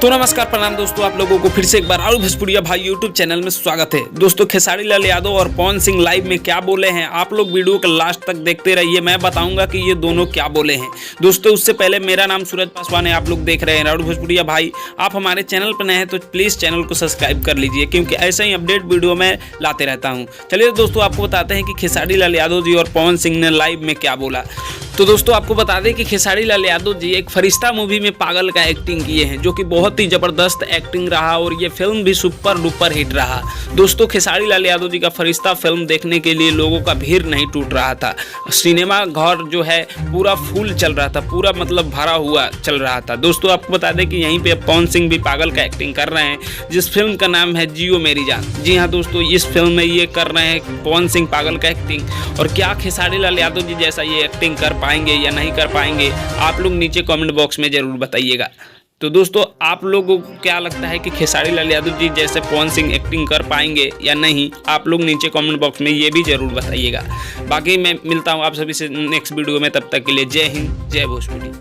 तो नमस्कार प्रणाम दोस्तों, आप लोगों को फिर से एक बार राहुल भोजपुरिया भाई यूट्यूब चैनल में स्वागत है। दोस्तों खेसारी लाल यादव और पवन सिंह लाइव में क्या बोले हैं, आप लोग वीडियो के लास्ट तक देखते रहिए। मैं बताऊंगा कि ये दोनों क्या बोले हैं। दोस्तों उससे पहले मेरा नाम सूरज पासवान है, आप लोग देख रहे हैं राहुल भोजपुरिया भाई। आप हमारे चैनल पर नए हैं तो प्लीज़ चैनल को सब्सक्राइब कर लीजिए, क्योंकि ऐसे ही अपडेट वीडियो में लाते रहता हूँ। चलिए दोस्तों आपको बताते हैं कि खेसारी लाल यादव जी और पवन सिंह ने लाइव में क्या बोला। तो दोस्तों आपको बता दें कि खेसारी लाल यादव जी एक फरिश्ता मूवी में पागल का एक्टिंग किए हैं, जो कि बहुत ही ज़बरदस्त एक्टिंग रहा और ये फिल्म भी सुपर डुपर हिट रहा। दोस्तों खेसारी लाल यादव जी का फरिश्ता फिल्म देखने के लिए लोगों का भीड़ नहीं टूट रहा था। सिनेमा घर जो है पूरा फुल चल रहा था, पूरा मतलब भरा हुआ चल रहा था। दोस्तों आपको बता दें कि यहीं पर पवन सिंह भी पागल का एक्टिंग कर रहे हैं, जिस फिल्म का नाम है जियो मेरी जान। जी हाँ दोस्तों, इस फिल्म में ये कर रहे हैं पवन सिंह पागल का एक्टिंग। और क्या खेसारी लाल यादव जी जैसा ये एक्टिंग कर पाएंगे या नहीं कर पाएंगे, आप लोग नीचे कमेंट बॉक्स में ज़रूर बताइएगा। तो दोस्तों आप लोगों को क्या लगता है कि खेसारी लाल यादव जी जैसे पवन सिंह एक्टिंग कर पाएंगे या नहीं, आप लोग नीचे कमेंट बॉक्स में ये भी ज़रूर बताइएगा। बाकी मैं मिलता हूँ आप सभी से नेक्स्ट वीडियो में, तब तक के लिए जय हिंद, जय भोजपुरी।